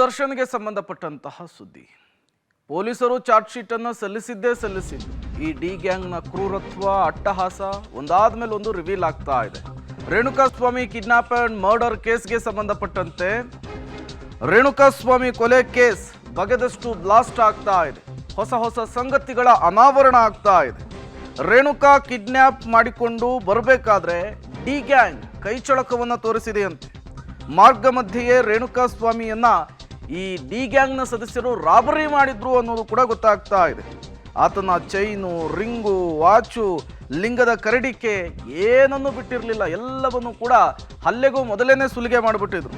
ದರ್ಶನ್ಗೆ ಸಂಬಂಧಪಟ್ಟಂತಹ ಸುದ್ದಿ. ಪೊಲೀಸರು ಚಾರ್ಜ್ ಶೀಟ್ ಅನ್ನು ಸಲ್ಲಿಸಿದ್ದು ಈ ಡಿ ಗ್ಯಾಂಗ್ನ ಕ್ರೂರತ್ವ, ಅಟ್ಟಹಾಸ ಒಂದಾದ ಮೇಲೆ ಒಂದು ರಿವೀಲ್ ಆಗ್ತಾ ಇದೆ. ರೇಣುಕಾಸ್ವಾಮಿ ಕಿಡ್ನಾಪ್ ಅಂಡ್ ಮರ್ಡರ್ ಕೇಸ್ಗೆ ಸಂಬಂಧಪಟ್ಟಂತೆ ರೇಣುಕಾಸ್ವಾಮಿ ಕೊಲೆ ಕೇಸ್ ಬಗೆದಷ್ಟು ಬ್ಲಾಸ್ಟ್ ಆಗ್ತಾ ಇದೆ. ಹೊಸ ಸಂಗತಿಗಳ ಅನಾವರಣ ಆಗ್ತಾ ಇದೆ. ರೇಣುಕಾ ಕಿಡ್ನಾಪ್ ಮಾಡಿಕೊಂಡು ಬರಬೇಕಾದ್ರೆ ಡಿ ಗ್ಯಾಂಗ್ ಕೈಚಳಕವನ್ನು ತೋರಿಸಿದೆಯಂತೆ. ಮಾರ್ಗ ಮಧ್ಯೆಯೇ ರೇಣುಕಾಸ್ವಾಮಿಯನ್ನ ಈ ಡಿ ಗ್ಯಾಂಗ್ನ ಸದಸ್ಯರು ರಾಬರಿ ಮಾಡಿದ್ರು ಅನ್ನೋದು ಕೂಡ ಗೊತ್ತಾಗ್ತಾ ಇದೆ. ಆತನ ಚೈನು, ರಿಂಗು, ವಾಚು, ಲಿಂಗದ ಕರಡಿಕೆ ಏನನ್ನು ಬಿಟ್ಟಿರಲಿಲ್ಲ. ಎಲ್ಲವನ್ನು ಕೂಡ ಹಲ್ಲೆಗೂ ಮೊದಲೇನೆ ಸುಲಿಗೆ ಮಾಡಿಬಿಟ್ಟಿದ್ರು.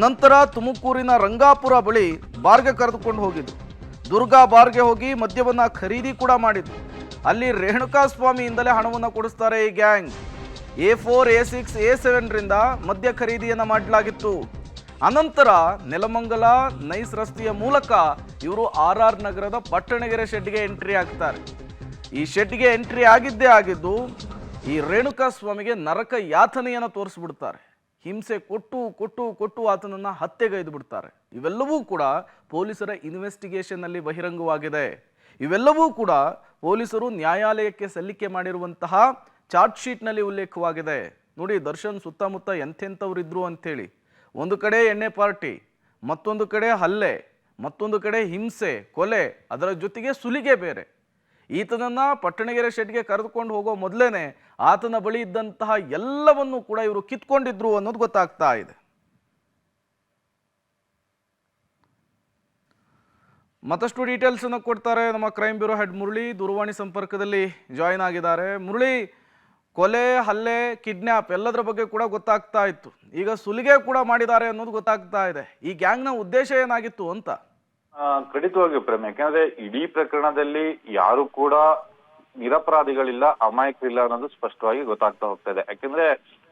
ನಂತರ ತುಮಕೂರಿನ ರಂಗಾಪುರ ಬಳಿ ಬಾರ್ಗೆ ಕರೆದುಕೊಂಡು ಹೋಗಿದ್ರು. ದುರ್ಗಾ ಬಾರ್ಗೆ ಹೋಗಿ ಮದ್ಯವನ್ನ ಖರೀದಿ ಕೂಡ ಮಾಡಿದ್ರು. ಅಲ್ಲಿ ರೇಣುಕಾಸ್ವಾಮಿಯಿಂದಲೇ ಹಣವನ್ನು ಕೊಡಿಸ್ತಾರೆ ಈ ಗ್ಯಾಂಗ್. A4, A6, A7 ರಿಂದ ಮದ್ಯ ಖರೀದಿಯನ್ನು ಮಾಡಲಾಗಿತ್ತು. ಅನಂತರ ನೆಲಮಂಗಲ ನೈಸ್ ರಸ್ತೆಯ ಮೂಲಕ ಇವರು RR ನಗರದ ಪಟ್ಟಣಗೆರೆ ಶೆಡ್ಗೆ ಎಂಟ್ರಿ ಆಗ್ತಾರೆ. ಈ ಶೆಡ್ಗೆ ಎಂಟ್ರಿ ಆಗಿದ್ದು ಈ ರೇಣುಕಾಸ್ವಾಮಿಗೆ ನರಕ ಯಾತನೆಯನ್ನು ತೋರಿಸ್ಬಿಡ್ತಾರೆ. ಹಿಂಸೆ ಕೊಟ್ಟು ಆತನನ್ನು ಹತ್ಯೆಗೈದು ಬಿಡ್ತಾರೆ. ಇವೆಲ್ಲವೂ ಕೂಡ ಪೊಲೀಸರ ಇನ್ವೆಸ್ಟಿಗೇಷನ್ ಅಲ್ಲಿ ಬಹಿರಂಗವಾಗಿದೆ. ಇವೆಲ್ಲವೂ ಕೂಡ ಪೊಲೀಸರು ನ್ಯಾಯಾಲಯಕ್ಕೆ ಸಲ್ಲಿಕೆ ಮಾಡಿರುವಂತಹ ಚಾರ್ಜ್ ಶೀಟ್ನಲ್ಲಿ ಉಲ್ಲೇಖವಾಗಿದೆ. ನೋಡಿ, ದರ್ಶನ್ ಸುತ್ತಮುತ್ತ ಎಂಥೆಂಥವ್ರಿದ್ರು ಅಂಥೇಳಿ. ಒಂದು ಕಡೆ ಎಣ್ಣೆ ಪಾರ್ಟಿ, ಮತ್ತೊಂದು ಕಡೆ ಹಲ್ಲೆ, ಮತ್ತೊಂದು ಕಡೆ ಹಿಂಸೆ, ಕೊಲೆ, ಅದರ ಜೊತೆಗೆ ಸುಲಿಗೆ ಬೇರೆ. ಈತನನ್ನ ಪಟ್ಟಣಗೆರೆ ಶೆಡ್ಗೆ ಕರೆದುಕೊಂಡು ಹೋಗೋ ಮೊದಲೇನೆ ಆತನ ಬಳಿ ಇದ್ದಂತಹ ಎಲ್ಲವನ್ನೂ ಕೂಡ ಇವರು ಕಿತ್ಕೊಂಡಿದ್ರು ಅನ್ನೋದು ಗೊತ್ತಾಗ್ತಾ ಇದೆ. ಮತ್ತಷ್ಟು ಡೀಟೇಲ್ಸ್ ಅನ್ನು ಕೊಡ್ತಾರೆ ನಮ್ಮ ಕ್ರೈಮ್ ಬ್ಯೂರೋ ಹೆಡ್ ಮುರಳಿ. ದೂರವಾಣಿ ಸಂಪರ್ಕದಲ್ಲಿ ಜಾಯಿನ್ ಆಗಿದ್ದಾರೆ. ಮುರಳಿ, ಕೊಲೆ, ಹಲ್ಲೆ, ಕಿಡ್ನ್ಯಾಪ್ ಎಲ್ಲದರ ಬಗ್ಗೆ ಕೂಡ ಗೊತ್ತಾಗ್ತಾ ಇತ್ತು. ಈಗ ಸುಲಿಗೆ ಕೂಡ ಮಾಡಿದ್ದಾರೆ ಅನ್ನೋದು ಗೊತ್ತಾಗ್ತಾ ಇದೆ. ಈ ಗ್ಯಾಂಗ್ನ ಉದ್ದೇಶ ಏನಾಗಿತ್ತು ಅಂತ? ಖಂಡಿತವಾಗಿಯೂ ಪ್ರೇಮ್, ಯಾಕಂದ್ರೆ ಇಡೀ ಪ್ರಕರಣದಲ್ಲಿ ಯಾರು ಕೂಡ ನಿರಪರಾಧಿಗಳಿಲ್ಲ, ಅಮಾಯಕರಿಲ್ಲ ಅನ್ನೋದು ಸ್ಪಷ್ಟವಾಗಿ ಗೊತ್ತಾಗ್ತಾ ಹೋಗ್ತಾ ಇದೆ. ಯಾಕಂದ್ರೆ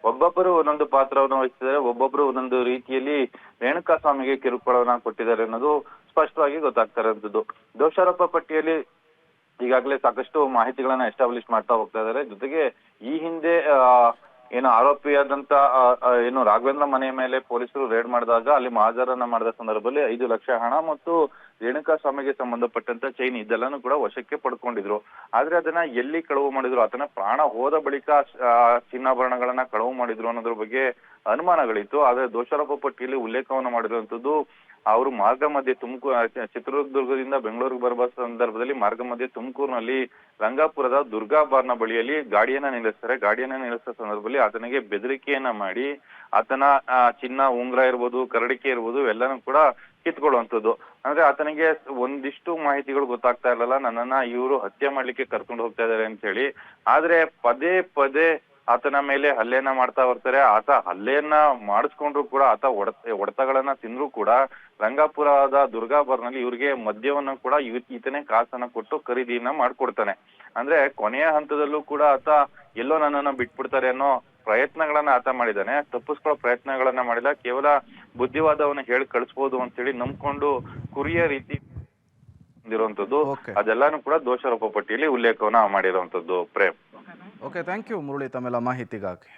ಒಬ್ಬೊಬ್ಬರು ಒಂದೊಂದು ಪಾತ್ರವನ್ನು ವಹಿಸಿದ್ದಾರೆ, ಒಬ್ಬೊಬ್ಬರು ಒಂದೊಂದು ರೀತಿಯಲ್ಲಿ ರೇಣುಕಾಸ್ವಾಮಿಗೆ ಕಿರುಕುಳವನ್ನ ಕೊಟ್ಟಿದ್ದಾರೆ ಅನ್ನೋದು ಸ್ಪಷ್ಟವಾಗಿ ಗೊತ್ತಾಗ್ತಾ ಇರೋದು. ದೋಷಾರೋಪ ಪಟ್ಟಿಯಲ್ಲಿ ಈಗಾಗಲೇ ಸಾಕಷ್ಟು ಮಾಹಿತಿಗಳನ್ನ ಎಸ್ಟಾಬ್ಲಿಷ್ ಮಾಡ್ತಾ ಹೋಗ್ತಾ ಇದ್ದಾರೆ. ಜೊತೆಗೆ ಈ ಹಿಂದೆ ಏನು ಆರೋಪಿಯಾದಂತ ಏನು ರಾಘವೇಂದ್ರ ಮನೆಯ ಮೇಲೆ ಪೊಲೀಸರು ರೇಡ್ ಮಾಡಿದಾಗ ಅಲ್ಲಿ ಮಹಾಜರನ್ನ ಮಾಡಿದ ಸಂದರ್ಭದಲ್ಲಿ 5 ಲಕ್ಷ ಹಣ ಮತ್ತು ರೇಣುಕಾಸ್ವಾಮಿಗೆ ಸಂಬಂಧಪಟ್ಟಂತ ಚೈನ್ ಇದೆಲ್ಲಾನು ಕೂಡ ವಶಕ್ಕೆ ಪಡ್ಕೊಂಡಿದ್ರು. ಆದ್ರೆ ಅದನ್ನ ಎಲ್ಲಿ ಕಳವು ಮಾಡಿದ್ರು, ಆತನ ಪ್ರಾಣ ಹೋದ ಬಳಿಕ ಚಿನ್ನಾಭರಣಗಳನ್ನ ಕಳವು ಮಾಡಿದ್ರು ಅನ್ನೋದ್ರ ಬಗ್ಗೆ ಅನುಮಾನಗಳಿತ್ತು. ಆದ್ರೆ ದೋಷಾರೋಪ ಪಟ್ಟಿಯಲ್ಲಿ ಉಲ್ಲೇಖವನ್ನು ಮಾಡಿರುವಂತದ್ದು ಅವರು ಮಾರ್ಗ ಮಧ್ಯೆ ಚಿತ್ರದುರ್ಗದಿಂದ ಬೆಂಗಳೂರಿಗೆ ಬರುವ ಸಂದರ್ಭದಲ್ಲಿ ಮಾರ್ಗ ಮಧ್ಯೆ ತುಮಕೂರಿನಲ್ಲಿ ರಂಗಾಪುರದ ದುರ್ಗಾ ಬಾರ್ನ ಬಳಿಯಲ್ಲಿ ಗಾಡಿಯನ್ನ ನಿಲ್ಲಿಸ್ತಾರೆ. ಗಾಡಿಯನ್ನ ನಿಲ್ಲಿಸಿದ ಸಂದರ್ಭದಲ್ಲಿ ಆತನಿಗೆ ಬೆದರಿಕೆಯನ್ನ ಮಾಡಿ ಆತನ ಚಿನ್ನ, ಉಂಗ್ರ ಇರ್ಬೋದು, ಕರಡಿಕೆ ಇರ್ಬೋದು ಎಲ್ಲಾನು ಕೂಡ ಕಿತ್ಕೊಳ್ಳುವಂಥದ್ದು. ಅಂದ್ರೆ ಆತನಿಗೆ ಒಂದಿಷ್ಟು ಮಾಹಿತಿಗಳು ಗೊತ್ತಾಗ್ತಾ ಇರಲಿಲ್ಲ, ನನ್ನನ್ನ ಇವರು ಹತ್ಯೆ ಮಾಡ್ಲಿಕ್ಕೆ ಕರ್ಕೊಂಡು ಹೋಗ್ತಾ ಇದಾರೆ ಅಂತ ಹೇಳಿ. ಆದ್ರೆ ಪದೇ ಆತನ ಮೇಲೆ ಹಲ್ಲೆಯನ್ನ ಮಾಡ್ತಾ ಬರ್ತಾರೆ. ಆತ ಹಲ್ಲೆಯನ್ನ ಮಾಡಿಸ್ಕೊಂಡ್ರು ಕೂಡ, ಆತ ಹೊಡೆತಗಳನ್ನ ತಿಂದ್ರು ಕೂಡ ರಂಗಾಪುರದ ದುರ್ಗಾ ಬಾರ್ನಲ್ಲಿ ಇವ್ರಿಗೆ ಮದ್ಯವನ್ನ ಕೂಡ ಈತನೇ ಕಾಸನ್ನ ಕೊಟ್ಟು ಖರೀದಿಯನ್ನ ಮಾಡ್ಕೊಡ್ತಾನೆ. ಅಂದ್ರೆ ಕೊನೆಯ ಹಂತದಲ್ಲೂ ಕೂಡ ಆತ ಎಲ್ಲೋ ನನ್ನನ್ನ ಬಿಟ್ಬಿಡ್ತಾರೆ ಅನ್ನೋ ಪ್ರಯತ್ನಗಳನ್ನ ಆತ ಮಾಡಿದಾನೆ. ತಪ್ಪಿಸ್ಕೊಳ್ಳೋ ಪ್ರಯತ್ನಗಳನ್ನ ಮಾಡಿಲ್ಲ, ಕೇವಲ ಬುದ್ಧಿವಾದವನ್ನ ಹೇಳಿ ಕಳಿಸ್ಬೋದು ಅಂತ ಹೇಳಿ ನಂಬ್ಕೊಂಡು ಕುರಿಯ ರೀತಿ ಇರುವಂತದ್ದು. ಅದೆಲ್ಲಾನು ಕೂಡ ದೋಷಾರೋಪ ಪಟ್ಟಿಯಲ್ಲಿ ಉಲ್ಲೇಖವನ್ನ ಮಾಡಿರುವಂತದ್ದು. Prem, okay, thank you Murali ತಮ್ಮೆಲ್ಲ ಮಾಹಿತಿಗಾಗಿ.